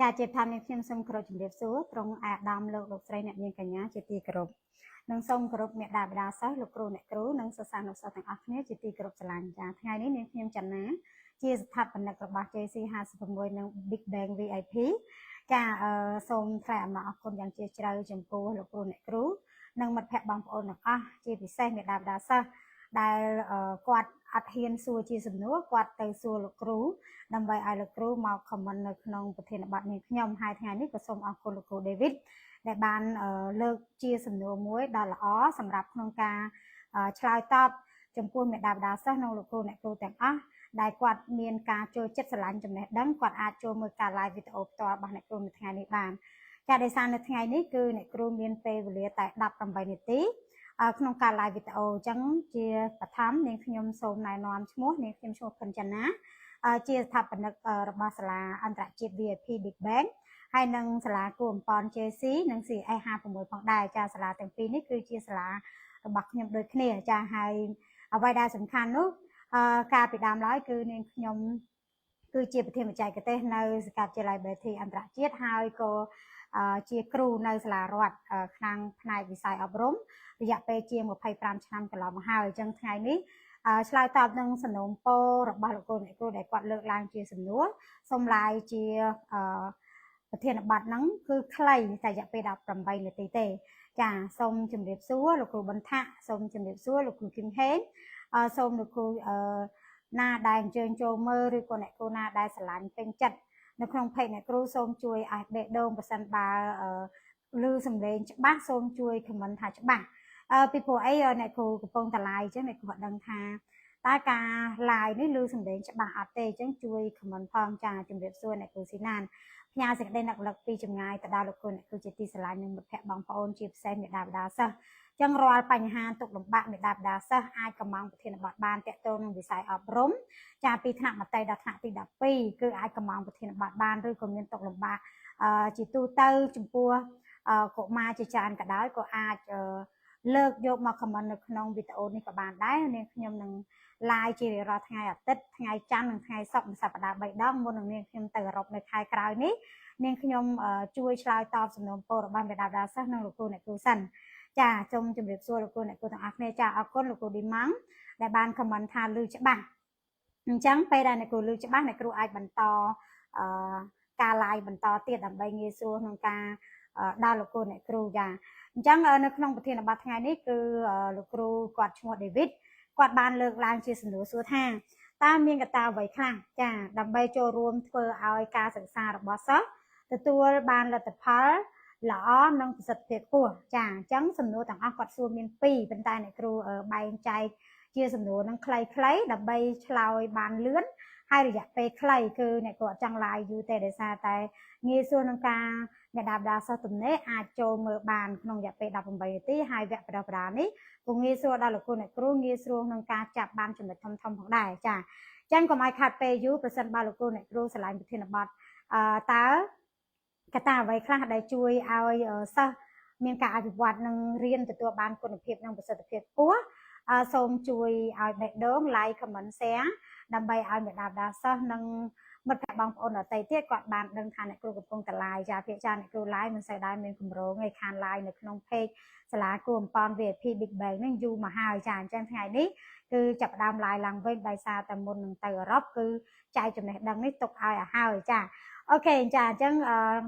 ចាជាថាមានខ្ញុំសូមគោរពជំរាបសួរត្រង់អាដាមលោកស្រីអ្នកនាងកញ្ញាជាទីគោរពនិងសូមគោរពមេដាបេដាសិស្សលោកគ្រូអ្នកគ្រូនិងសិស្សានុសិស្សទាំងអស់គ្នាជាទីគោរពស្រឡាញ់ចាថ្ងៃនេះនាងខ្ញុំច័ន្ទណាជាស្ថាបនិករបស់ JC 56និង Big Bang VIP ចាសូមថ្លែងអំណរអគុណយ៉ាងជ្រាលជ្រៅចំពោះលោកគ្រូអ្នកគ្រូនិងមិត្តភ័ក្តិបងប្អូនទាំងអស់ជាពិសេសមេដាបេដាសិស្សដែលគាត់អត់ហ៊ានសួរជាសំណួរគាត់ទៅសួរលោកគ្រូដើម្បីឲ្យលោកគ្រូមក comment នៅក្នុងប្រធានបទនេះខ្ញុំហើយថ្ងៃនេះក៏សូមអរគុណលោកគ្រូ David ដែលបានលើកជាសំណួរមួយដ៏ល្អសម្រាប់ក្នុងការឆ្លើយតបចំពោះមេដាបេដាសិស្សនិងលោកគ្រូអ្នកគ្រូទាំងអស់ដែលគាត់មានការចូលចិត្តស្រឡាញ់ចំណេះដឹងគាត់អាចចូលមើលការ live វីដេអូផ្ទាល់របស់អ្នកគ្រូនៅថ្ងៃនេះបានចាដោយសារនៅថ្ងៃនេះគឺអ្នកគ្រូមានពេលវេលាតែ18នាទីក្នុងការ live វីដេអូអញ្ចឹងជាបឋមនាងខ្ញុំសូមណែនាំឈ្មោះនាងខ្ញុំឈ្មោះខុនចន្ទណាជាស្ថាបនិករបស់សាលាអន្តរជាតិ VIP Big Bang ហើយនឹងសាលាគូអំប៉ន JC និង CS 56ផងដែរចាសាលាទាំងពីរនេះគឺជាសាលារបស់ខ្ញុំដូចគ្នាចាហើយអ្វីដែលសំខាន់នោះការពីដើមឡើយគឺនាងខ្ញុំគឺជាប្រធានបច្ចេកទេសនៅសាកលវិទ្យាល័យ BT អន្តរជាតិហើយក៏ជាគ្រូនៅសាលារដ្ឋខាងផ្នែកវិស័យអប់រំរយៈពេលជាង25ឆ្នាំកន្លងមកហើយអញ្ចឹងថ្ងៃនេះឆ្លើយតបនឹងសំណូមពររបស់លោកគ្រូអ្នកគ្រូដែលគាត់លើកឡើងជាសំណួរសូមឡាយជាប្រធានបទហ្នឹងគឺខ្លីតែរយៈពេល18នាទីទេចាសូមជម្រាបសួរលោកគ្រូប៊ុនថាសូមជម្រាបសួរលោកគ្រូគឹមហេងសូមលោកគ្រូណាដែលអញ្ជើញចូលមើលឬក៏អ្នកគ្រូណាដែលស្រឡាញ់ពេញចិត្តនៅក្នុងเพจអ្នកគ្រូសូមជួយឲ្យបេះដូងប្រសិនបើឮសំឡេងច្បាស់សូមជួយ comment ថាច្បាស់ពីព្រោះអីអ្នកគ្រូកំពុងតែ live អញ្ចឹងអ្នកគ្រូអត់ដឹងថាតើការ live នេះឮសំឡេងច្បាស់អត់ទេអញ្ចឹងជួយ comment ផងចាជម្រាបសួរអ្នកគ្រូស៊ីណានផ្ញើសេចក្តីនឹករលឹកពីចម្ងាយទៅដល់លោកគ្រូអ្នកគ្រូជាទីស្រឡាញ់និងមិត្តភ័ក្តិបងប្អូនជាពិសេសមេដាបេដាសិស្សចឹងរាល់បញ្ហាទុកលំបាកមេដាបេដាសិស្សអាចកំងប្រធានបទបានតាក់ទងនឹងវិស័យអប់រំចាពីថ្នាក់មត្តេយដល់ថ្នាក់ទី12គឺអាចកំងប្រធានបទបានឬក៏មានទុកលំបាកជាទូទៅចំពោះកុមារជាច្រើនក៏ដោយក៏អាចលើកយកមក comment នៅក្នុងវីដេអូនេះក៏បានដែរនាងខ្ញុំនឹង live ជារៀងរាល់ថ្ងៃអាទិត្យថ្ងៃច័ន្ទនិងថ្ងៃសុក្រសប្តាហ៍3ដងមុននឹងនាងខ្ញុំទៅអឺរ៉ុបនៅខែក្រោយនេះនាងខ្ញុំជួយឆ្លើយតបសំណូមពររបស់មេដាបេដាសិស្សនិងលោកគ្រូអ្នកគ្រូសិនចាសូមជម្រាបសួរលោកគ្រូអ្នកគ្រូទាំងអស់គ្នាចាអរគុណលោកគ្រូឌីម៉ង់ដែលបាន comment ថាឮច្បាស់អញ្ចឹងពេលដែលអ្នកគ្រូឮច្បាស់អ្នកគ្រូអាចបន្តការ live បន្តទៀតដើម្បីងាយស្រួលក្នុងការដល់លោកគ្រូអ្នកគ្រូចាអញ្ចឹងនៅក្នុងប្រធានបទថ្ងៃនេះគឺលោកគ្រូគាត់ឈ្មោះ David គាត់បានលើកឡើងជាសំណួរសួរថាតើមានកត្តាអ្វីខ្លះចាដើម្បីចូលរួមធ្វើឲ្យការសិក្សារបស់សិស្សទទួលបានលទ្ធផលល្អនិងប្រសិទ្ធភាពខ្ពស់ចាអញ្ចឹងសំណួរទាំងអស់គាត់សួរមាន2ប៉ុន្តែអ្នកគ្រូបែងចែកជាសំណួរនឹងខ្លីៗដើម្បីឆ្លើយបានលឿនហើយរយៈពេលខ្លីគឺអ្នកគ្រូអត់ចង់ live យូរទេដោយសារតែងាយស្រួលនឹងការអ្នកដាបដាសិស្សទំនេរអាចចូលមើលបានក្នុងរយៈពេល18នាទីហើយវគ្គបណ្ដុះបណ្ដាលនេះក៏ងាយស្រួលដល់លោកគ្រូអ្នកគ្រូងាយស្រួលក្នុងការចាប់បានចំណុចធំៗផងដែរចាអញ្ចឹងកុំឲ្យខាត់ពេលយូរប្រសិនបើលោកគ្រូអ្នកគ្រូឆ្លាញ់ប្រធានបទតើកត្តាអ្វីខ្លះដែលជួយឲ្យសិស្សមានការអភិវឌ្ឍនិងរៀនទទួលបានគុណភាពនិងប្រសិទ្ធភាពខ្ពស់សូមជួយឲ្យបេះដូង like comment share ដើម្បីឲ្យមេដាបដាសិស្សនិងមិត្តភ័ក្តិបងប្អូនដទៃទៀតគាត់បានដឹងថាអ្នកគ្រូកំពុងតែ live ចាភាគច្រើនអ្នកគ្រូ live មិនសូវដែរមានគម្រោងឯខាន live នៅក្នុង page សាលាគូអំប៉ន VIP Big Bang នេះយូរមកហើយចាអញ្ចឹងថ្ងៃនេះគឺចាប់ផ្ដើម live ឡើងវិញដោយសារតែមុននឹងទៅអឺរ៉ុបគឺចែកចំណេះដឹងនេះទុកឲ្យហើយចាអូខេចាអញ្ចឹង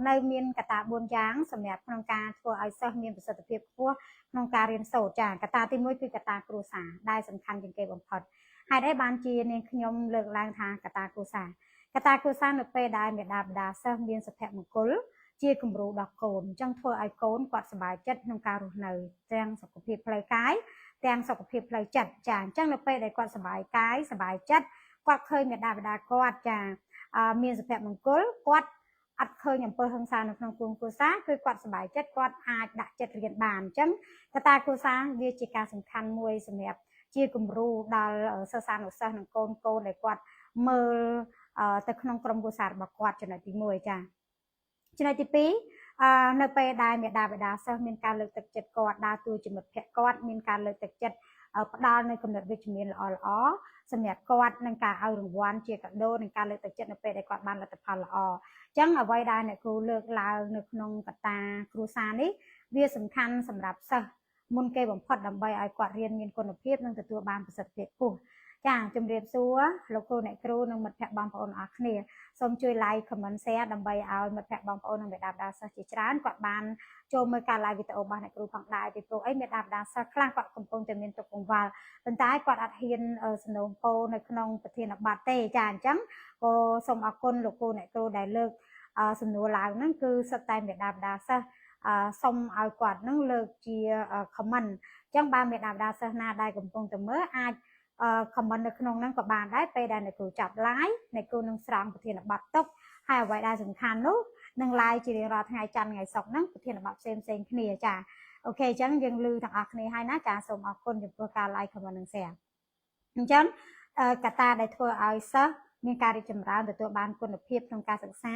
នៅមានកត្តា4យ៉ាងសម្រាប់ក្នុងការធ្វើឲ្យសិស្សមានប្រសិទ្ធភាពខ្ពស់ក្នុងការរៀនសូត្រចាកត្តាទី1គឺកត្តាគ្រួសារដែលសំខាន់ជាងគេបំផុតហេតុអីបានជានាងខ្ញុំលើកឡើងថាកត្តាគ្រួសារកត្តាគ្រួសារនៅពេលដែលមេដាបេដាសិស្សមានសុភមង្គលជាគំរូដល់កូនអញ្ចឹងធ្វើឲ្យកូនគាត់សប្បាយចិត្តក្នុងការរស់នៅទាំងសុខភាពផ្លូវកាយទាំងសុខភាពផ្លូវចិត្តចាអញ្ចឹងនៅពេលដែលគាត់សប្បាយកាយសប្បាយចិត្តគាត់ឃើញមេដាបេដាគាត់ចាមានសុភមង្គលគាត់អត់ឃើញអំពើហិង្សានៅក្នុងគ្រួសារគឺគាត់សប្បាយចិត្តគាត់អាចដាក់ចិត្តរៀនបានអញ្ចឹងកត្តាគ្រួសារវាជាការសំខាន់មួយសម្រាប់ជាគំរូដល់សិស្សានុសិស្សនិងកូនដែលគាត់មើលទៅក្នុងក្រុមគ្រួសាររបស់គាត់ចំណុចទី1ចាចំណុចទី2នៅពេលដែលមេដាបេដាសិស្សមានការលើកទឹកចិត្តគាត់ដើរតួជាមិត្តភក្តិគាត់មានការលើកទឹកចិត្ត ផ្ដល់នៅគំនិតវិជ្ជមានល្អសម្រាប់គាត់នឹងការឲ្យរង្វាន់ជាកាដូនឹងការលើកទឹកចិត្តនៅពេលដែលគាត់បានលទ្ធផលល្អអញ្ចឹងអ្វីដែលអ្នកគ្រូលើកឡើងនៅក្នុងកត្តាគ្រួសារនេះវាសំខាន់សម្រាប់សិស្សមុនគេបំផុតដើម្បីឲ្យគាត់រៀនមានគុណភាពនិងទទួលបានប្រសិទ្ធភាពខ្ពស់ចាជំរាបសួរលោកគ្រូអ្នកគ្រូនិងមិត្តភ័ក្តិបងប្អូនអរគ្នាសូមជួយ like comment share ដើម្បីឲ្យមិត្តភ័ក្តិបងប្អូននិងមេដាបដាសិស្សជាច្រើនគាត់បានចូលមើលការ live វីដេអូរបស់អ្នកគ្រូផងដែរពីព្រោះអីមេដាបដាសិស្សខ្លះគាត់កំពុងតែមានទុក្ខកង្វល់ប៉ុន្តែគាត់អត់ហ៊ានសំណូមពរនៅក្នុងប្រធានបទទេចាអញ្ចឹងក៏សូមអរគុណលោកគ្រូអ្នកគ្រូដែលលើកសំណួរឡើងហ្នឹងគឺសិតតែមេដាបដាសិស្សសូមឲ្យគាត់នឹងលើកជា comment អញ្ចឹងបើមេដាបដាសិស្សណាដែលកំពុងតែមើលអាចcomment នៅក្នុងហ្នឹងក៏បានដែរពេលដែលអ្នកគ្រូចាប់ live អ្នកគ្រូនឹងស្រង់ប្រធានបទទុកហើយអ្វីដែលសំខាន់នោះនឹង live ជារៀងរាល់ថ្ងៃច័ន្ទថ្ងៃសុក្រហ្នឹងប្រធានបទផ្សេងគ្នាចាអូខេអញ្ចឹងយើងឮទាំងអស់គ្នាហើយណាចាសូមអរគុណចំពោះការ like comment និង share អញ្ចឹងកត្តាដែលធ្វើឲ្យសិស្សមានការរីកចម្រើនទទួលបានគុណភាពក្នុងការសិក្សា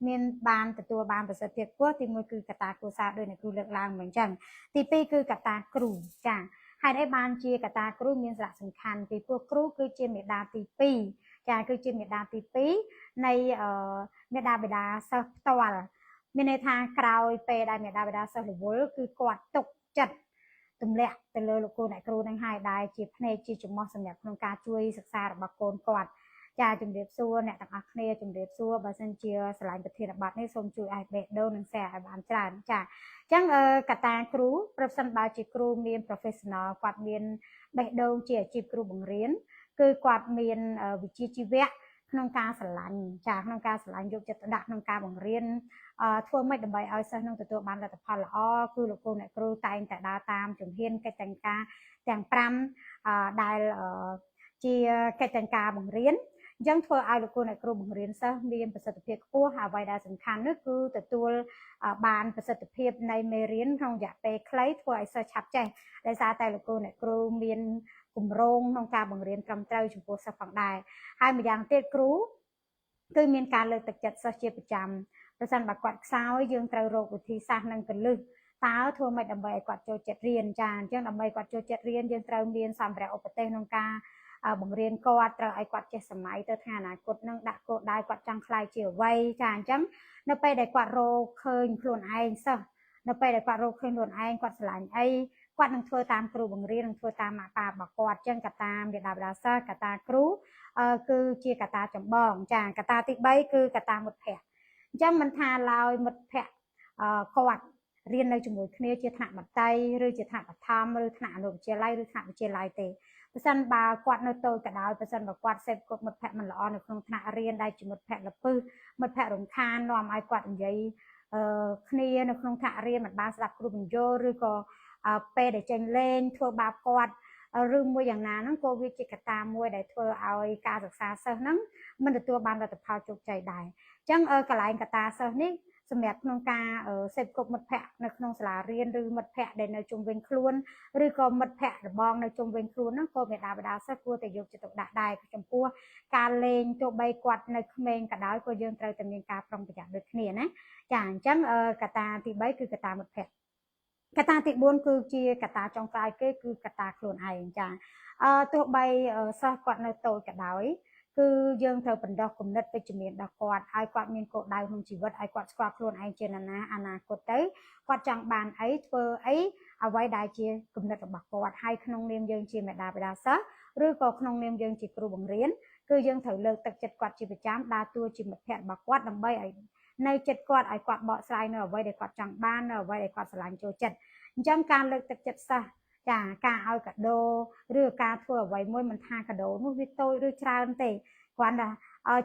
មានបានទទួលបានប្រសិទ្ធភាពខ្ពស់ទី1គឺកត្តាគ្រួសារដោយអ្នកគ្រូលើកឡើងមកអញ្ចឹងទី2គឺកត្តាគ្រូចាហេតុអីបានជាកត្តាគ្រូមានសារៈសំខាន់ពីព្រោះគ្រូគឺជាមេដាទី2ចាគឺជាមេដាទី2នៃមេដាបេដាសិស្សផ្ទាល់មានន័យថាក្រោយពេលដែលមេដាបេដាសិស្សរវល់គឺគាត់ទុកចិត្តទម្លាក់ទៅលើលោកគ្រូអ្នកគ្រូនឹងហើយដែរជាភ្នែកជាចំោះសម្រាប់ក្នុងការជួយសិក្សារបស់កូនគាត់ចាជំរាបសួរអ្នកទាំងអស់គ្នាជំរាបសួរបើសិនជាឆ្លាញ់ប្រធានបទនេះសូមជួយឲ្យបេះដូងនិង share ឲ្យបានច្រើនចាអញ្ចឹងកត្តាគ្រូប្រសិនបើជាគ្រូមាន professional គាត់មានបេះដូងជាអាជីពគ្រូបង្រៀនគឺគាត់មានវិជ្ជាជីវៈក្នុងការស្រឡាញ់ចាក្នុងការស្រឡាញ់យកចិត្តទុកដាក់ក្នុងការបង្រៀនធ្វើម៉េចដើម្បីឲ្យសិស្សនឹងទទួលបានលទ្ធផលល្អគឺលោកគ្រូអ្នកគ្រូតែងតែដើរតាមជំហានកិច្ចទាំងការទាំង5ដែលជាកិច្ចទាំងការបង្រៀនអញ្ចឹងធ្វើឲ្យលោកគ្រូអ្នកគ្រូបង្រៀនសិស្សមានប្រសិទ្ធភាពខ្ពស់អ្វីដែលសំខាន់នោះគឺទទួលបានប្រសិទ្ធភាពនៃមេរៀនក្នុងរយៈពេលខ្លីធ្វើឲ្យសិស្សឆាប់ចេះដោយសារតែលោកគ្រូអ្នកគ្រូមានគម្រោងក្នុងការបង្រៀនត្រឹមត្រូវចំពោះសិស្សផងដែរហើយម្យ៉ាងទៀតគ្រូគឺមានការលើកទឹកចិត្តសិស្សជាប្រចាំប្រសិនបើគាត់ខ្សោយយើងត្រូវរកវិធីសាស្ត្រនិងកលឹះតើធ្វើម៉េចដើម្បីឲ្យគាត់ចូលចិត្តរៀនចាអញ្ចឹងដើម្បីគាត់ចូលចិត្តរៀនយើងត្រូវមានសម្ភារៈឧបទេសក្នុងការបង្រៀនគាត់ត្រូវឲ្យគាត់ចេះសម័យទៅថ្ងៃអនាគតនឹងដាក់គោលដៅគាត់ចង់ខ្លាយជាអ្វីចាអញ្ចឹងនៅពេលដែលគាត់រកឃើញខ្លួនឯងសិស្សនៅពេលដែលគាត់រកឃើញខ្លួនឯងគាត់ឆ្លាញ់អីគាត់នឹងធ្វើតាមគ្រូបង្រៀននឹងធ្វើតាមម៉ាក់ប៉ារបស់គាត់អញ្ចឹងកត្តាមេដាបដាសិស្សកត្តាគ្រូគឺជាកត្តាចម្បងចាកត្តាទី3គឺកត្តាមិត្តភ័ក្តិអញ្ចឹងមិនថាឡើយមិត្តភ័ក្តិគាត់រៀននៅជាមួយគ្នាជាថ្នាក់មត្តេយ្យឬជាថ្នាក់បឋមឬថ្នាក់អនុវិទ្យាល័យឬថ្នាក់វិទ្យាល័យទេបើសិនបើគាត់នៅតូចក៏ដោយបើសិនបើគាត់សេពគប់មិត្តភ័ក្តិមិនល្អនៅក្នុងថ្នាក់រៀនដែលជាមិត្តភ័ក្តិល្ពឹសមិត្តភ័ក្តិរំខាននាំឲ្យគាត់និយាយគ្នានៅក្នុងថ្នាក់រៀនមិនបានស្ដាប់គ្រូបញ្យលឬក៏ពេលដែលចេញលេងធ្វើបាបគាត់ឬមួយយ៉ាងណាហ្នឹងក៏វាជាកត្តាមួយដែលធ្វើឲ្យការសិក្សាសិស្សហ្នឹងមិនទទួលបានលទ្ធផលជោគជ័យដែរអញ្ចឹងកន្លែងកត្តាសិស្សនេះសម្រាប់ក្នុងការសេពគប់មិត្តភ័ក្តិនៅក្នុងសាលារៀនឬមិត្តភ័ក្តិដែលនៅជុំវិញខ្លួនឬក៏មិត្តភ័ក្តិរបងនៅជុំវិញខ្លួនហ្នឹងក៏មេដាបដាសិស្សគួរតែយកចិត្តទុកដាក់ដែរចំពោះការលេងទោះបីគាត់នៅក្មេងក៏ដោយក៏យើងត្រូវតែមានការប្រុងប្រយ័ត្នដូចគ្នាណាចាអញ្ចឹងកត្តាទី3គឺកត្តាមិត្តភ័ក្តិកត្តាទី4គឺជាកត្តាចុងក្រោយគេគឺកត្តាខ្លួនឯងចាទោះបីសិស្សគាត់នៅតូចក៏ដោយគឺយើងត្រូវបណ្ដុះគំនិតវិជ្ជមានដល់គាត់ឲ្យគាត់មានគោលដៅក្នុងជីវិតឲ្យគាត់ស្គាល់ខ្លួនឯងជាណាអនាគតទៅគាត់ចង់បានអីធ្វើអីអ្វីដែលជាគំនិតរបស់គាត់ហើយក្នុងនាមយើងជាមេដាបេដាសិស្សឬក៏ក្នុងនាមយើងជាគ្រូបង្រៀនគឺយើងត្រូវលើកទឹកចិត្តគាត់ជាប្រចាំដើរតួជាមិត្តភ័ក្តិរបស់គាត់ដើម្បីឲ្យនៅចិត្តគាត់ឲ្យគាត់បកស្រាយនៅអ្វីដែលគាត់ចង់បាននៅអ្វីដែលគាត់ស្រឡាញ់ចូលចិត្តអញ្ចឹងការលើកទឹកចិត្តសិស្សចាការឲ្យកាដូឬការធ្វើអ្វីមួយមិនថាកាដូនោះវាតូចឬច្រើនទេគ្រាន់តែ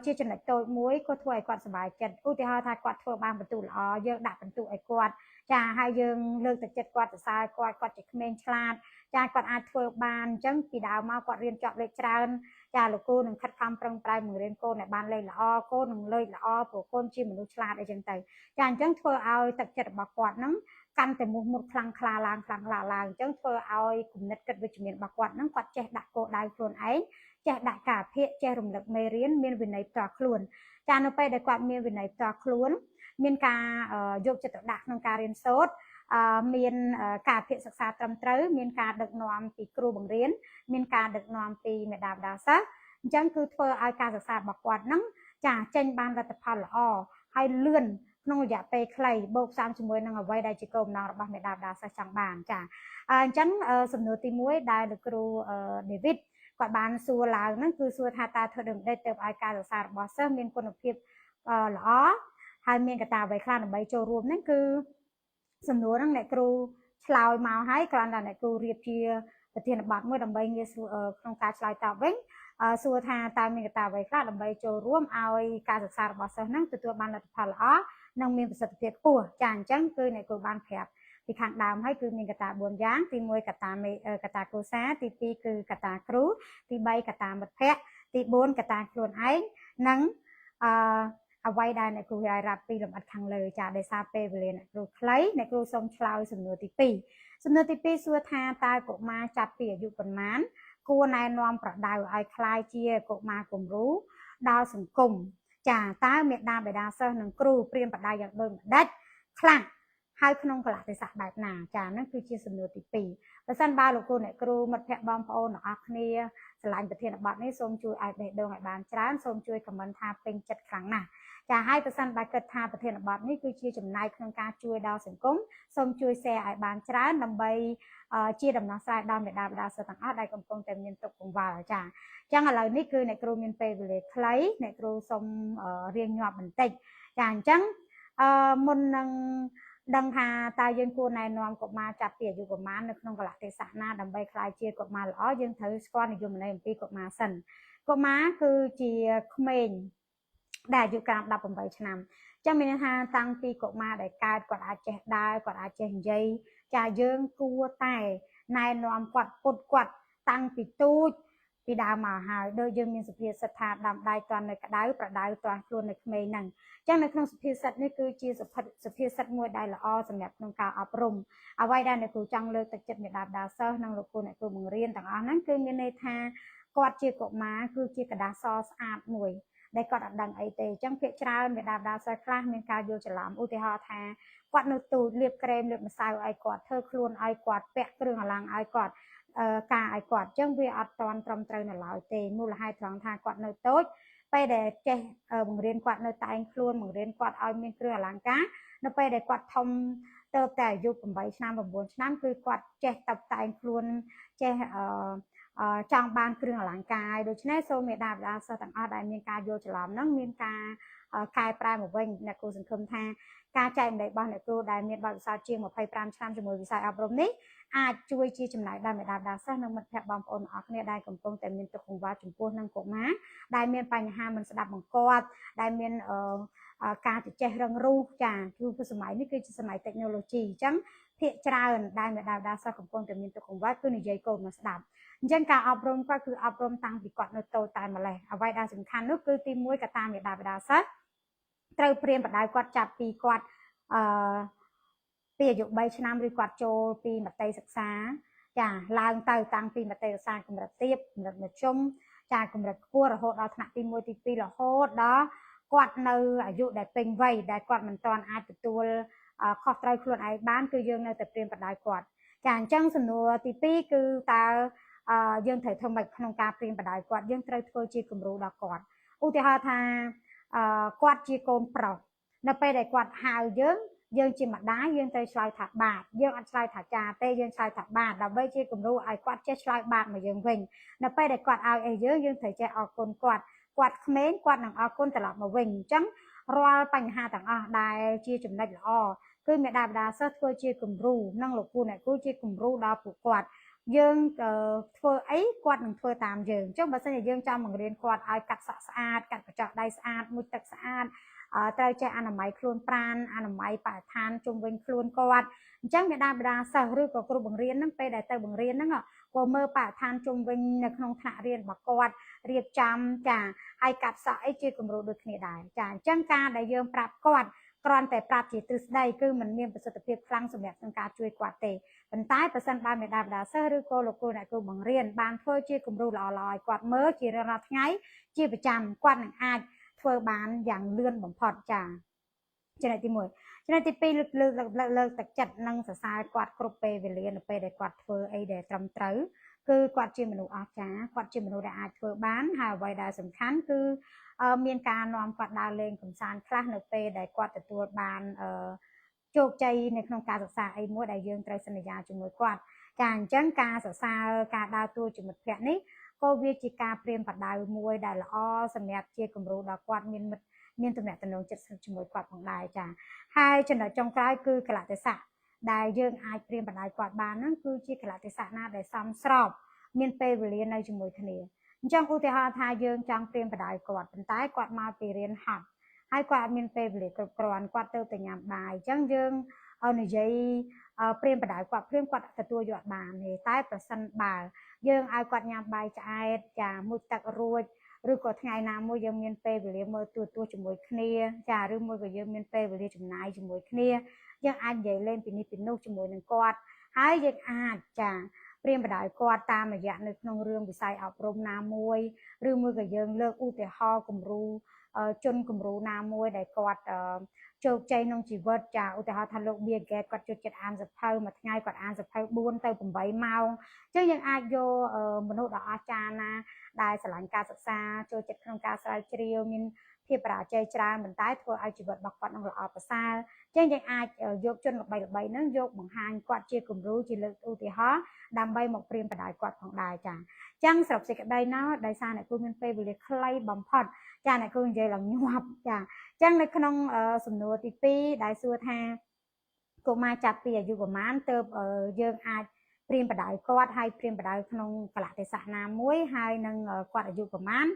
ជាចំណុចតូចមួយក៏ធ្វើឲ្យគាត់សប្បាយចិត្តឧទាហរណ៍ថាគាត់ធ្វើបានបន្ទុកល្អយើងដាក់បន្ទុកឲ្យគាត់ចាហើយយើងលើកទឹកចិត្តគាត់សរសើរគាត់ជាក្មេងឆ្លាតចាគាត់អាចធ្វើបានអញ្ចឹងពីដើមមកគាត់រៀនចប់លេខច្រើនចាលោកគ្រូនឹងខិតខំប្រឹងប្រែងបង្រៀនកូនឲ្យបានលេខល្អកូននឹងលេខល្អព្រោះកូនជាមនុស្សឆ្លាតអីចឹងទៅចាអញ្ចឹងធ្វើឲ្យទឹកចិត្តរបស់គាត់ហ្នឹងកាន់តែមុខមុតខ្លាំងក្លាឡើងអញ្ចឹងធ្វើឲ្យគំនិតគិតវិជ្ជមានរបស់គាត់ហ្នឹងគាត់ចេះដាក់គោលដៅខ្លួនឯងចេះដាក់ការភាកចេះរំលឹកមេរៀនមានវិន័យផ្ទាល់ខ្លួនចានៅពេលដែលគាត់មានវិន័យផ្ទាល់ខ្លួនមានការយកចិត្តទុកដាក់ក្នុងការរៀនសូត្រ មានការពិភាក្សាសិក្សាត្រឹមត្រូវមានការដឹកនាំពីគ្រូបង្រៀនមានការដឹកនាំពីមេដាបដាសិស្សអញ្ចឹងគឺធ្វើឲ្យការសិក្សារបស់គាត់ហ្នឹងចាចេញបានលទ្ធផលល្អហើយលឿនក្នុងរយៈពេលខ្លីបូកផ្សំជាមួយនឹងអ្វីដែលជាគោលបំណងរបស់មេដាបដាសិស្សចង់បានចាអញ្ចឹងសំណួរទី1ដែលលោកគ្រូDavid គាត់បានសួរឡើងហ្នឹងគឺសួរថាតើធ្វើដូចម្តេចទៅឲ្យការសិក្សារបស់សិស្សមានគុណភាពល្អហើយមានកត្តាអ្វីខ្លះដើម្បីចូលរួមហ្នឹងគឺសំណួរហ្នឹងអ្នកគ្រូឆ្លើយមកហើយគ្រាន់តែអ្នកគ្រូរៀបជាប្រធានបទមួយដើម្បីងាយស្រួលក្នុងការឆ្លើយតបវិញសួរថាតើមានកត្តាអ្វីខ្លះដើម្បីចូលរួមឲ្យការសិក្សារបស់សិស្សហ្នឹងទទួលបានលទ្ធផលល្អនិងមានប្រសិទ្ធភាពខ្ពស់ចាអញ្ចឹងគឺអ្នកគ្រូបានប្រាប់ពីខាងដើមហើយគឺមានកត្តា4យ៉ាងទី1កត្តាគ្រួសារទី2គឺកត្តាគ្រូទី3កត្តាមិត្តភ័ក្តិទី4កត្តាខ្លួនឯងនិងអ្វីដែលអ្នកគ្រូរាយរាប់ពីលម្អិតខាងលើចាដោយសារពេលវេលាអ្នកគ្រូខ្លីអ្នកគ្រូសូមឆ្លើយសំណួរទី2សំណួរទី2សួរថាតើកុមារចាប់ពីអាយុប៉ុន្មានគួរណែនាំប្រដៅឲ្យคล้ายជាកុមារគំរូដល់សង្គមចាតើមេដាបេដាសិស្សនិងគ្រូព្រៀនប្រដៅយ៉ាងដូចម្ដេចខ្លះហើយក្នុងកលៈទេសៈបែបណាចាហ្នឹងគឺជាសំណួរទី2បើសិនបើលោកគ្រូអ្នកគ្រូមិត្តភ័ក្តិបងប្អូនទាំងអស់គ្នាឆ្លាញ់ប្រធានបទនេះសូមជួយឲ្យបេះដូងឲ្យបានច្រើនសូមជួយខមមិនថាពេញចិត្តខ្លាំងណាស់ចាហើយបើសិនបើគិតថាប្រធានបទនេះគឺជាចំណែកក្នុងការជួយដល់សង្គមសូមជួយ share ឲ្យបានច្រើនដើម្បីជាដំណោះស្រាយដល់មេដាបេដាសិស្សទាំងអស់ដែលកំពុងតែមានទុក្ខកង្វល់ចាអញ្ចឹងឥឡូវនេះគឺអ្នកគ្រូមានពេលវេលាខ្លីអ្នកគ្រូសូមរៀងញាប់បន្តិចចាអញ្ចឹងមុននឹងដឹងថាតើយើងគួរណែនាំកុមារចាប់ពីអាយុប្រមាណនៅក្នុងកលៈទេសៈណាដើម្បីក្លាយជាកុមារល្អយើងត្រូវស្គាល់និយមន័យអំពីកុមារសិនកុមារគឺជាក្មេងដែលអាយុក្រោម18ឆ្នាំចាំមានថាតាំងពីកុមារដែលកើតគាត់អាចចេះដើរគាត់អាចចេះនិយាយចាយើងគួរតែណែនាំគាត់ពុតគាត់តាំងពីទូចពីដើមមកហើយដូចយើងមានសុភាសិតថាដាំដៃទាន់នៅក្តៅប្រដៅទាស់ខ្លួននៅក្មេងហ្នឹងអញ្ចឹងនៅក្នុងសុភាសិតនេះគឺជាសុភាសិតមួយដែលល្អសម្រាប់ក្នុងការអប់រំអ្វីដែលអ្នកគ្រូចង់លើកទឹកចិត្តមេដាបដាសិស្សនិងលោកគ្រូអ្នកគ្រូបង្រៀនទាំងអស់ហ្នឹងគឺមានន័យថាគាត់ជាកុមារគឺជាกระดาษសស្អាតមួយដែលគាត់អត់ដឹងអីទេអញ្ចឹងភាគច្រើនមេដាបដាសិស្សខ្លះមានការយល់ច្រឡំឧទាហរណ៍ថាគាត់នៅទូចលាបក្រែមលាបម្សៅឲ្យគាត់ធ្វើខ្លួនឲ្យគាត់ពាក់គ្រឿងអលង្ការឲ្យគាត់ការឲ្យគាត់អញ្ចឹងវាអត់តាន់ត្រឹមត្រូវនៅឡើយទេមូលហេតុត្រង់ថាគាត់នៅតូចពេលដែលចេះបង្រៀនគាត់នៅតែងខ្លួនបង្រៀនគាត់ឲ្យមានគ្រឿងអលង្ការនៅពេលដែលគាត់ធំទៅតែអាយុ8ឆ្នាំ9ឆ្នាំគឺគាត់ចេះតបតែងខ្លួនចេះចង់បានគ្រឿងអលង្ការដូច្នេះសូមមេដាបេដាសិស្សទាំងអស់ដែលមានការយល់ច្រឡំហ្នឹងមានការកែប្រែមកវិញអ្នកគ្រូសង្ឃឹមថាការចែកម្លែករបស់អ្នកគ្រូដែលមានបទពិសោធន៍ជាង25ឆ្នាំជាមួយវិស័យអប់រំនេះអាចជួយជាចំណែកដល់មេដាបេដាសិស្សនិងមិត្តភ័ក្តិបងប្អូនទាំងអស់គ្នាដែលកំពុងតែមានទុក្ខកង្វល់ចំពោះនឹងកុមារដែលមានបញ្ហាមិនស្ដាប់បង្គាប់ដែលមានការជជែករឹងរូសចាគឺសម័យនេះគឺជាសម័យ technology អញ្ចឹងភាគច្រើនដែលមេដាបេដាសិស្សកំពុងតែមានទុក្ខកង្វល់គឺនិយាយកូនមកស្ដាប់អញ្ចឹងការអប់រំគាត់គឺអប់រំតាំងពីគាត់នៅតូចតែម្លេះអ្វីដែលសំខាន់នោះគឺទី1កត្តាមេដាបេដាសិស្សត្រូវព្រៀនបដៅគាត់ចាប់ពីគាត់ពីអាយុ3ឆ្នាំឬគាត់ចូលពីមត្តេយសិក្សាចាឡើងទៅតាំងពីមត្តេយសិក្សាកម្រិតទាបកម្រិតមធ្យមចាកម្រិតខ្ពស់រហូតដល់ថ្នាក់ទី1ទី2រហូតដល់គាត់នៅអាយុដែលពេញវ័យដែលគាត់មិនទាន់អាចទទួលខុសត្រូវខ្លួនឯងបានគឺយើងនៅតែព្រៀនបដៅគាត់ចាអញ្ចឹងសំណួរទី2គឺតើយើងត្រូវធ្វើម៉េចក្នុងការព្រៀនបដៅគាត់យើងត្រូវធ្វើជាគំរូដល់គាត់ឧទាហរណ៍ថាគាត់ជាកូនប្រុសនៅពេលដែលគាត់ហៅយើងជាម្ដាយយើងត្រូវឆ្លើយថាបាទយើងអត់ឆ្លើយថាចាទេយើងឆ្លើយថាបាទដើម្បីជាគំរូឲ្យគាត់ចេះឆ្លើយបាទមកយើងវិញនៅពេលដែលគាត់ឲ្យអីយើងត្រូវចេះអរគុណគាត់ក្មេងគាត់នឹងអរគុណត្រឡប់មកវិញអញ្ចឹងរាល់បញ្ហាទាំងអស់ដែលជាចំណុចល្អគឺមេដាបេដាសិស្សធ្វើជាគំរូនិងលោកគ្រូអ្នកគ្រូជាគំរូដល់ពួកគាត់យើងធ្វើអីគាត់នឹងធ្វើតាមយើងអញ្ចឹងបើសិនជាយើងចង់បង្រៀនគាត់ឲ្យកាត់សក់ស្អាតកាត់កញ្ចក់ដៃស្អាតមុជទឹកស្អាតត្រូវចេះអនាម័យខ្លួនប្រាណអនាម័យបរិស្ថានជុំវិញខ្លួនគាត់អញ្ចឹងមេដាបេដាសិស្សឬក៏គ្រូបង្រៀនហ្នឹងពេលដែលទៅបង្រៀនហ្នឹងក៏មើលបរិស្ថានជុំវិញនៅក្នុងថ្នាក់រៀនរបស់គាត់រៀបចំចាហើយកាត់សក់អីជាគំរូដូចគ្នាដែរចាអញ្ចឹងការដែលយើងប្រាប់គាត់គ្រាន់តែប្រាប់ជាទ្រឹស្ដីគឺมันមានប្រសិទ្ធភាពខ្លាំងសម្រាប់ក្នុងការជួយគាត់ទេប៉ុន្តែប្រសិនបើមេដាបេដាសិស្សឬក៏លោកគ្រូអ្នកគ្រូបង្រៀនបានធ្វើជាគំរូល្អៗឲ្យគាត់មើលជារៀងរាល់ថ្ងៃជាប្រចាំគាត់នឹងអាចធ្វើបានយ៉ាងលឿនបំផុតចា ចំណុចទី1ចំណុចទី2លើកទឹកចិត្តនិងសរសើរគាត់គ្រប់ពេលវេលានៅពេលដែលគាត់ធ្វើអីដែលត្រឹមត្រូវគឺគាត់ជាមនុស្សអស្ចារ្យគាត់ជាមនុស្សដែលអាចធ្វើបានហើយអ្វីដែលសំខាន់គឺមានការនាំគាត់ដើរលេងកម្សាន្តខ្លះនៅពេលដែលគាត់ទទួលបានជោគជ័យនៅក្នុងការសិក្សាអីមួយដែលយើងត្រូវសន្យាជាមួយគាត់ចាអញ្ចឹងការសរសើរការដើរតួជាមិត្តភក្តិនេះក៏វាជាការព្រាមបដៅមួយដែលល្អសម្រាប់ជាគំរូដល់គាត់មានទំនាក់ទំនងចិត្តស្និទ្ធជាមួយគាត់ផងដែរចាហើយចំណុចចុងក្រោយគឺកលៈទេសៈដែលយើងអាចព្រាមបដៅគាត់បានហ្នឹងគឺជាកលៈទេសៈណាដែលសមស្របមានពេលវេលានៅជាមួយគ្នាអញ្ចឹងឧទាហរណ៍ថាយើងចង់ព្រាមបដៅគាត់ប៉ុន្តែគាត់មកពីរៀនហត់ហើយគាត់អត់មានពេលវេលាគ្រប់គ្រាន់គាត់ទៅតែញ៉ាំបាយអញ្ចឹងយើងនិយាយព្រាមបដៅគាត់ព្រាមគាត់ទទួលយកបានទេតែប្រសិនបើយើងឲ្យគាត់ញ៉ាំបាយឆ្អែតចាមួយទឹករួចឬក៏ថ្ងៃណាមួយយើងមានពេលវេលាមើលទូជាមួយគ្នាចាឬមួយក៏យើងមានពេលវេលាចំណាយជាមួយគ្នាយើងអាចនិយាយលេងពីនេះពីនោះជាមួយនឹងគាត់ហើយយើងអាចចាព្រាមបដៅគាត់តាមរយៈនៅក្នុងរឿងវិស័យអប់រំណាមួយឬមួយក៏យើងលើកឧទាហរណ៍គំរូជនគំរូណាមួយដែលគាត់ជោគជ័យក្នុងជីវិតចាឧទាហរណ៍ថាលោក Bill Gates គាត់ចូលចិត្តអានសៀវភៅមួយថ្ងៃគាត់អានសៀវភៅ4ទៅ8ម៉ោងអញ្ចឹងយើងអាចយកមនុស្សដ៏អស្ចារ្យណាដែលស្រឡាញ់ការសិក្សាចូលចិត្តក្នុងការស្រាវជ្រាវមានភាពបរាជ័យច្រើនប៉ុន្តែធ្វើឲ្យជីវិតរបស់គាត់នឹងល្អប្រសើរអញ្ចឹងយើងអាចយកជនល្បីៗហ្នឹងយកបង្ហាញគាត់ជាគំរូជាលើកឧទាហរណ៍ដើម្បីមកព្រាមបដៅគាត់ផងដែរចាអញ្ចឹងសរុបសេចក្តីណោះដោយសារអ្នកគ្រូមានពេលវេលាខ្លីបំផុតចាអ្នកគ្រូនិយាយឡើងញាប់ចាអញ្ចឹងនៅក្នុងសំណួរទី2ដែលសួរថាកុមារចាប់ពីអាយុប្រមាណទើបយើងអាចព្រាមបដៅគាត់ហើយព្រាមបដៅក្នុងកលៈទេសៈណាមួយហើយនឹងគាត់អាយុប្រមាណ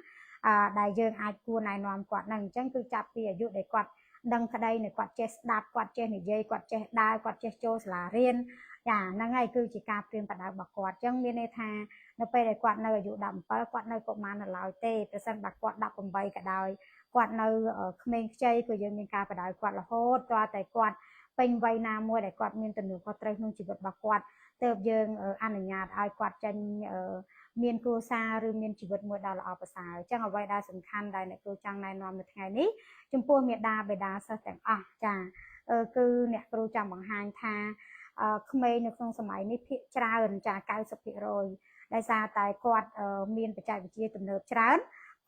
ដែលយើងអាចគួរណែនាំគាត់ហ្នឹងអញ្ចឹងគឺចាប់ពីអាយុដែលគាត់ដឹងក្តីនៅគាត់ចេះស្ដាប់គាត់ចេះនិយាយគាត់ចេះដើរគាត់ចេះចូលសាលារៀនចាហ្នឹងហើយគឺជាការព្រាមបដៅរបស់គាត់អញ្ចឹងមានន័យថានៅពេលដែលគាត់នៅអាយុ17គាត់នៅកុមារនៅឡើយទេប្រសិនបើគាត់18ក៏ដោយគាត់នៅក្មេងខ្ចីក៏យើងមានការបដៅគាត់រហូតតរតែគាត់ពេញវ័យណាមួយដែលគាត់មានទំនួលខុសត្រូវក្នុងជីវិតរបស់គាត់ទើបយើងអនុញ្ញាតឲ្យគាត់ចេញមានគ្រួសារឬមានជីវិតមួយដ៏ល្អប្រសើរអញ្ចឹងអ្វីដែលសំខាន់ដែលអ្នកគ្រូចង់ណែនាំនៅថ្ងៃនេះចំពោះមាតាបិតាសិស្សទាំងអស់ចាគឺអ្នកគ្រូចង់បង្ហាញថាក្មេងនៅក្នុងសម័យនេះភាគច្រើនចា 90% ដោយសារតែគាត់មានបច្ចេកវិទ្យាទំនើបច្រើន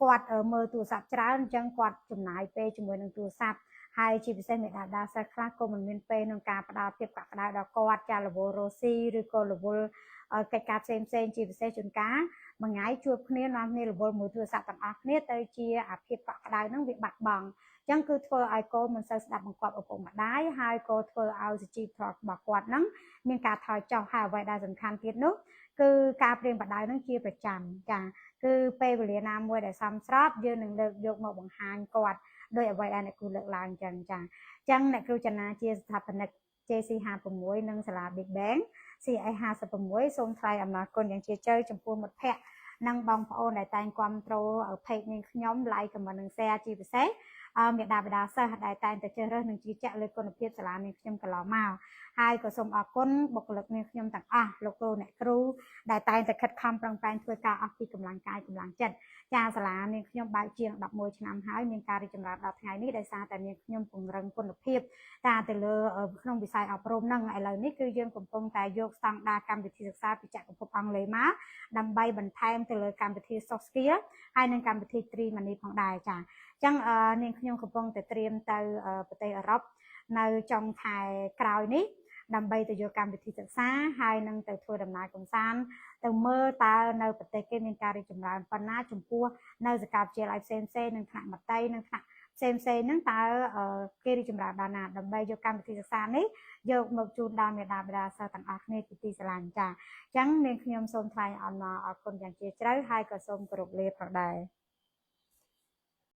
គាត់មើលទូរស័ព្ទច្រើនអញ្ចឹងគាត់ចំណាយពេលជាមួយនឹងទូរស័ព្ទហើយជាពិសេសមេដាបិតាសិស្សខ្លះក៏មិនមានពេលក្នុងការផ្ដល់ភាពកក់ក្ដៅដល់គាត់ចារវល់រស់ស៊ីឬក៏រវល់កិច្ចការផ្សេងជាពិសេសជួនកាលមួយថ្ងៃជួបគ្នានាំគ្នារវល់មួយទូរស័ព្ទទាំងអស់គ្នាទៅជាអាភាពកក់ក្ដៅហ្នឹងវាបាត់បង់អញ្ចឹងគឺធ្វើឲ្យកូនមិនសូវស្ដាប់បង្គាប់ឪពុកម្ដាយហើយក៏ធ្វើឲ្យសុជីវធម៌របស់គាត់ហ្នឹងមានការថយចុះហើយអ្វីដែលសំខាន់ទៀតនោះគឺការព្រាមបដៅហ្នឹងជាប្រចាំចាគឺពេលវេលាណាមួយដែលសមស្របយើងនឹងលើកយកមកបង្ហាញគាត់ដោយអ្វីដែលអ្នកគ្រូលើកឡើងអញ្ចឹងចាអញ្ចឹងអ្នកគ្រូចនាជាស្ថាបនិក JC56 និងសាលា Big Bang CS56 សូមថ្លែងអំណរគុណយ៉ាងជ្រាលជ្រៅចំពោះមិត្តភ័ក្តិនិងបងប្អូនដែលតែងគាំទ្រ page នាងខ្ញុំ like comment និង share ជាពិសេសមេដាបិតាសិស្សដែលតែងតែជ្រើសរើសនិងជឿជាក់លើគុណភាពសាលានាងខ្ញុំកន្លងមកហើយក៏សូមអរគុណបុគ្គលិកនាងខ្ញុំទាំងអស់លោកគ្រូអ្នកគ្រូដែលតែងតែខិតខំប្រឹងប្រែងធ្វើការអស់ពីកម្លាំងកាយកម្លាំងចិត្តចាសាលានាងខ្ញុំបើកជាង11ឆ្នាំហើយមានការរីកចម្រើនដល់ថ្ងៃនេះដោយសារតែនាងខ្ញុំពង្រឹងគុណភាពតាទៅលើក្នុងវិស័យអប់រំហ្នឹងឥឡូវនេះគឺយើងកំពុងតែយកស្តង់ដារកម្មវិធីសិក្សាពីចក្រភពអង់គ្លេសមកដើម្បីបន្ថែមទៅលើកម្មវិធី soft skill ហើយនិងកម្មវិធី Tree Money ផងដែរចាអញ្ចឹងនាងខ្ញុំកំពុងតែត្រៀមទៅប្រទេសអឺរ៉ុបនៅចុងខែក្រោយនេះដើម្បីទៅយកកម្មវិធីសិក្សាហើយនឹងទៅធ្វើដំណើរកម្សាន្តទៅមើលតើនៅប្រទេសគេមានការរីកចម្រើនប៉ុណ្ណាចំពោះនៅសាកលវិទ្យាល័យផ្សេងនឹងថ្នាក់មត្តេយ្យនិងថ្នាក់ផ្សេងហ្នឹងតើគេរីកចម្រើនដល់ណាដើម្បីយកកម្មវិធីសិក្សានេះយកមកជូនដល់មេដាបិតាសិស្សទាំងអស់គ្នាជាទីស្រឡាញ់ចាអញ្ចឹងនាងខ្ញុំសូមថ្លែងអំណរអគុណយ៉ាងជ្រាលជ្រៅហើយក៏សូមគោរពលាផងដែរ